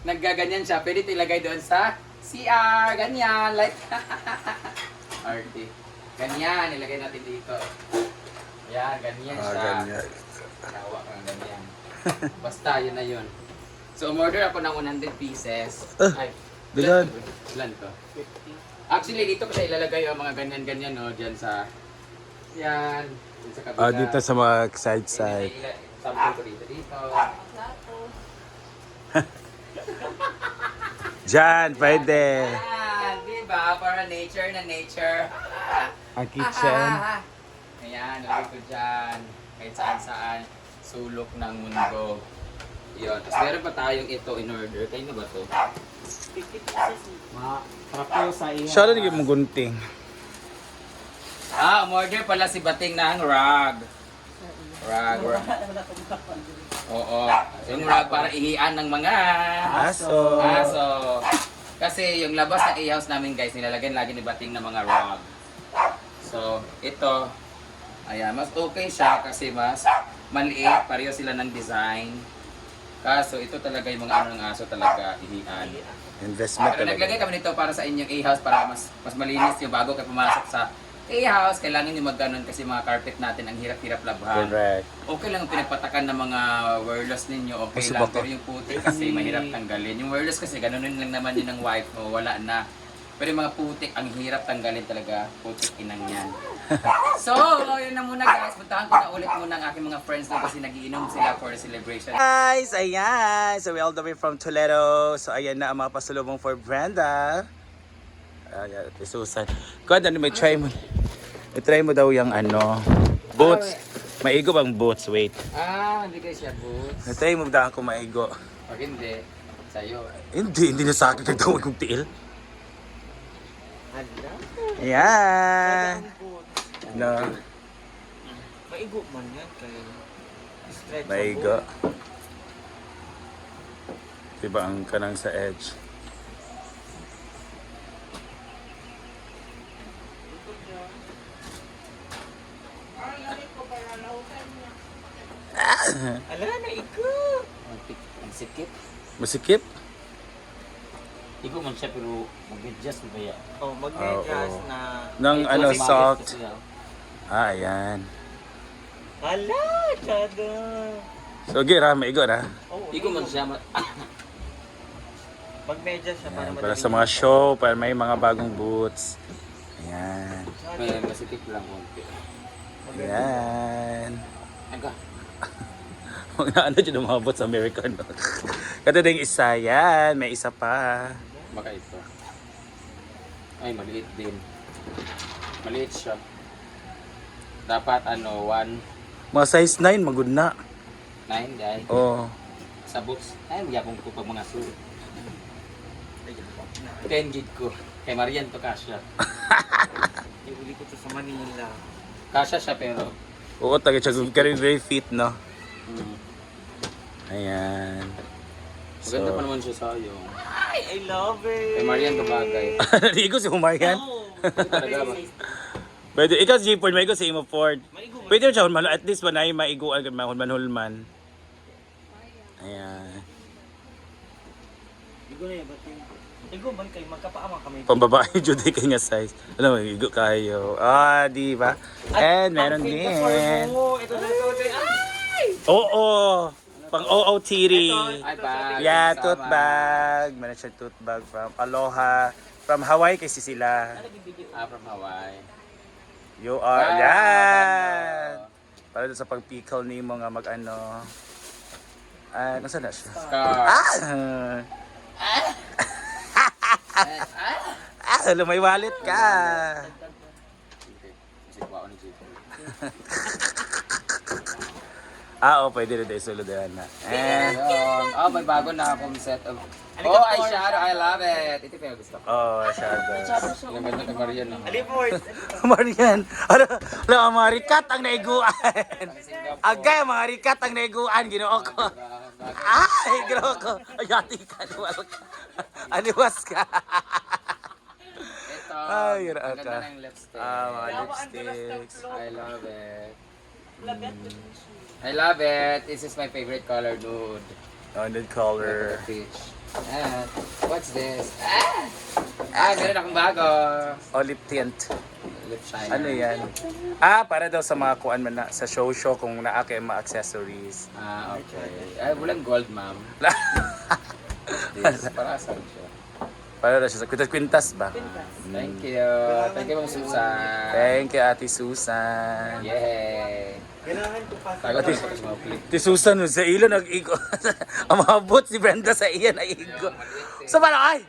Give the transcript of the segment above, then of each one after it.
Naggaganyan siya. Pwede ito ilagay doon sa CR. Ganyan. Like, RT. Ganyan. Ilagay natin dito. Ayan, ganyan siya. Ganyan. Tawa kang ganyan. Basta, yun na yun. So, umorder ako ng 100 pieces. Ay, Bilan. Ilan to? 50. Actually, dito ko siya ilalagay ang mga ganyan-ganyan, no? Diyan sa... Yan. Dito sa kabila. Dito sa mga side-side. Sample ko dito. Dito. Diyan, pwede. Yan, diba? Para nature na nature. Ang kitchen. Ayan, lagay ko dyan. Kahit saan-saan. Sulok ng mundo. Yun. Tapos meron pa tayong ito in order. Kayo na ba to? 50 pieces. Trapo sa iya. Siya rin yung gunting. Umorder pala si Bating ng rug. Rug. Oo. Yung rug para ihian ng mga Aso. aso. Kasi yung labas ng i-house namin guys, nilalagyan lagi ni Bating ng mga rug. So, ito, ayan, mas okay siya kasi mas maliit, pareho sila ng design. Kaso, ito talaga yung mga ano ng aso talaga, ihian. Investment Pero naglagay talaga. kami nito para sa inyong A-house para mas malinis yung bago kayo pumasok sa A-house. Kailangan nyo mag-ganon kasi mga carpet natin ang hirap-hirap labhan. Correct. Okay lang ang pinagpatakan ng mga wireless ninyo, okay Kasi lang. baka- Pero yung putik kasi mahirap tanggalin. Yung wireless kasi ganonin lang naman yun ng wife mo, wala na. Pero yung mga putik, ang hirap tanggalin talaga. Putik inang yan. So, yun na muna guys. Puntahan ko na ulit muna ang aking mga friends na kasi nagiinom sila for the celebration. Guys, ayan. So we all the way from Toledo. So ayan na ang mga pasulubong for Brenda. Ayan, Susan. God, ano may try mo? I-try mo daw yung ano, boots. Maigo bang boots? Wait. Hindi kayo siya boots. I-try mo daw ako maigo. Pag hindi, sa'yo. Hindi na sa akin kagawin kong tiil. Hala. Ayan. No, Maigo man yan kay stretch. maigo. Diba ang kanang sa edge? Ala na igo. Ang sikip. Masikip? Igo man siya pero mag-adjust ba yan? Oh, mag-medyas Oo. na. Nang Ito, ano, si Mami, soft. ito siya. Ayan. Hala, tsada. So, gira, maigo na. Oh, Igo man siya. Mag-medyas siya para Ayan, madali. para sa mga show, para may mga bagong boots. Ayan. May masikip lang konti. Ayan. Aga. Mga ano dyan ang mga boots American. Kata ding isa, yan. May isa pa. Baka ito. Ay, maliit din. Maliit siya. Dapat ano, 1.9 Mga size 9, magod na. dahil Oh. sa boots. Ay, magyapong ko pag mga suit. 10 gig ko. Kay Marian to kasha. Iuli ko to sa Manila. Kasha siya pero. Oo, taga siya. Very fit, no? Hmm. Ayan. Maganda pa naman siya sa'yo. Ay, I love it. Kay Marian to bagay. Naligo si Humarian. Oh. Talaga ba? Pwede, ikaw si Ford, maigo si Imo Ford. Maigo man. Pwede siya, at least ba na yung maiguan, mahulman-hulman. Ayan. Igo na yung bating. Igo man kay magkapaama kami. Pambabae, Judy kay nga size. Ano, maigo kayo. Di ba? And meron din. Ito na ito. Ay! Oo. Pang OOTD. Ay, bag. Yeah, Kasama. tote bag. Meron siya tote bag from Aloha. From Hawaii kasi sila. From Hawaii. You are, Ah, yan! Para doon sa pag-pickle ni mo nga mag-ano. Nasaan na siya? Scar. May wallet ka! Pwede rin dahil sulod na. And, Ayun. May bago na akong set of... Oh, eyeshadow. I love it. Ito pa yung gusto ko. shadow. Yung ganda kay Marian. Aliport. Marian, ang mga rikat ang naiguan. Agay, ang mga rikat ang naiguan, ginoo ko. Ay, ginoo ko. Ayati ka, aniwas ka. Ito. Ay, yun ang ganda ka. ng lipstick. Mga lipsticks. I love it. I love it. This is my favorite color, nude. Rounded color. Peach. Ah, what's this? Meron akong bago. Olive tint. Lip shiner. Ano yan? Para daw sa mga kuan man na, sa show kung naa kay mga accessories. Okay. Ay, walang gold, ma'am. This, para saan siya? Para daw siya sa kwintas ba? Thank you. Thank you, Ma'am Susan. Thank you, Ate Susan. Yay! Ganahan ko pa. Tago tayo sa Ate Susan, sa ilo nag-igo. Ang mga boots si Brenda sa iya nag-igo. Sa para ay!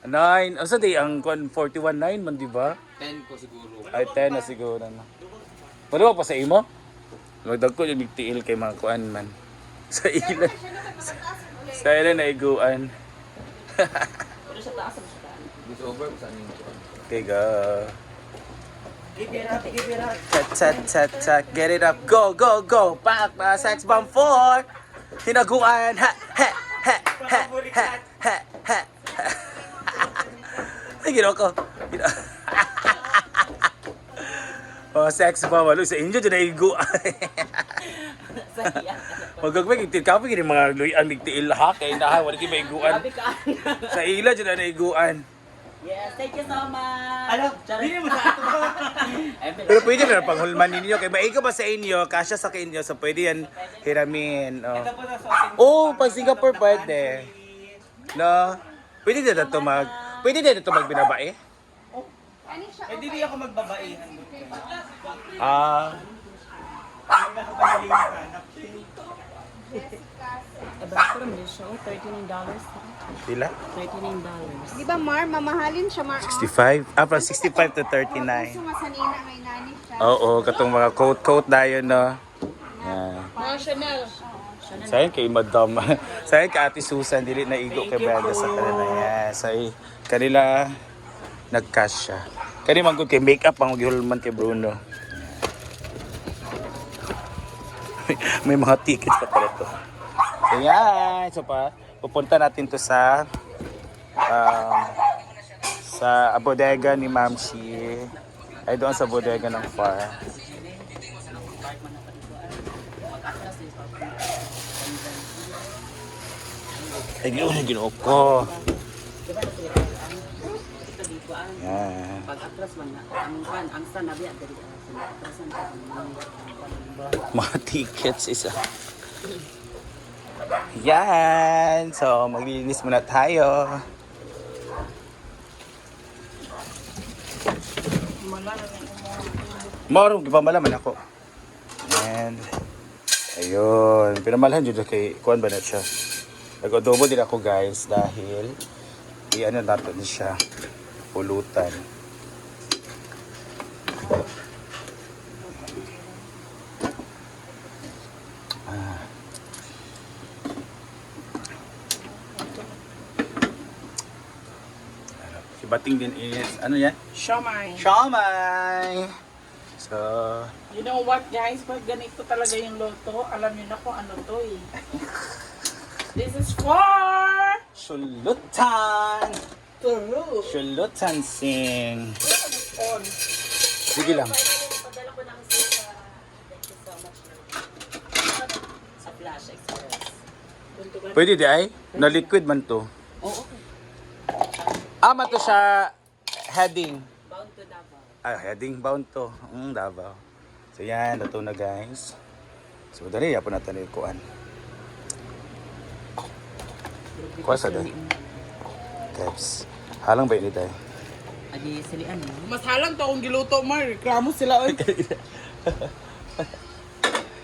9. Ang sa day, ang 41.9 man, di ba? 10 ko siguro. Ay, 10 na siguro na. Pwede ba pa sa imo? Magdag ko yung bigtiil kay mga kuan man. Sa ilo. Sa ilo na iguan. Gusto over ko saan yung Okay, go. Give it up, give it up. Tat, get it up, go, go, go. Back, sex bomb 4. Hinaguan, ha, ha, ha, ha, ha, ha, ha. Ay, ginawa ko. Oh, sex bomb. Alo, sa inyo, dyan na higuan. Magagawin, kapag yung mga luyan, nagtiil ha, kaya na, wala kayo maiguan. Sa ila, dyan na higuan. Yes, thank you so much. Ano? Hindi mo sa ato. Pero pwede na panghulman ninyo. Kaya maiga ba sa inyo, kasya sa inyo, so pwede yan hiramin. Oh, Ito po na sa ating... pag Singapore pwede. No? Pwede din na ito Pwede din na ito magbinabae? Eh, di ako magbabaihan. Ah, Hindi ako panalihan. Pero mo siya, $39. pila? $39. Di ba, Mar? Mamahalin siya, Mar. 65? From 65 to 39. Gusto nga sanina may nani siya. Oo, katong mga coat na yun, no? Yeah. Mga Chanel. Sayang kay Madam. Sayang kay Ate Susan, dili na igo kay Brenda sa kanila. Yeah, say, kanila nag-cash siya. Kani man gud kay makeup ang gihulman kay Bruno. May mga tickets pa pala to. So yan, so pupunta natin to sa bodega ni Ma'am Shi. Ay doon sa bodega ng Far. Ay, ginoo ko. Yan. Pag atras man na, ang sanabi at dali atrasan ka. Mga tickets isa. Yan. So, maglilinis muna tayo. Marong, gipamalaman ako. And, ayun. Pinamalahan dyan kay Kuan ba na siya. Nag-adobo din ako guys dahil i-ano natin siya. Pulutan. Si Bating din is, ano yan? Siomai. Siomai! So, You know what guys, pag ganito talaga yung loto, alam niyo na kung ano to eh. This is for Shulutan! Turu. Shulutan sing! On. Sige lang. Padala ko ng sa thank you so much. Sa Flash Express. Pwede di ay? Na liquid man to. Oh, okay. Ama to siya heading. Bound to Davao. Heading bound to. Davao. So yan, luto na guys. So dali, yapon natin yung kuan. Kuha sa dali. Caps. Halang ba yun tayo? Adi silian mo. Mas halang to akong giluto, Mar. Reklamo sila oy.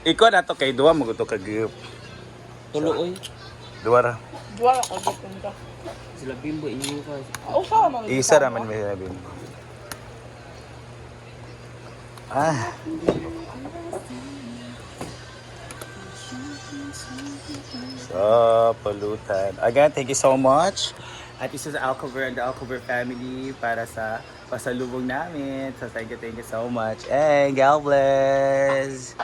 Ikaw na to kay Dua, maguto ka group. Tulo oy. Dua ra. Duwa ako gutong ka. Sila bimbo inyo ka. Oh, sama mga Isa raman may sabihin mo. So, pulutan. Again, thank you so much. At isa sa Alcover and the Alcover family para sa pasalubong namin. So, thank you so much. And God bless.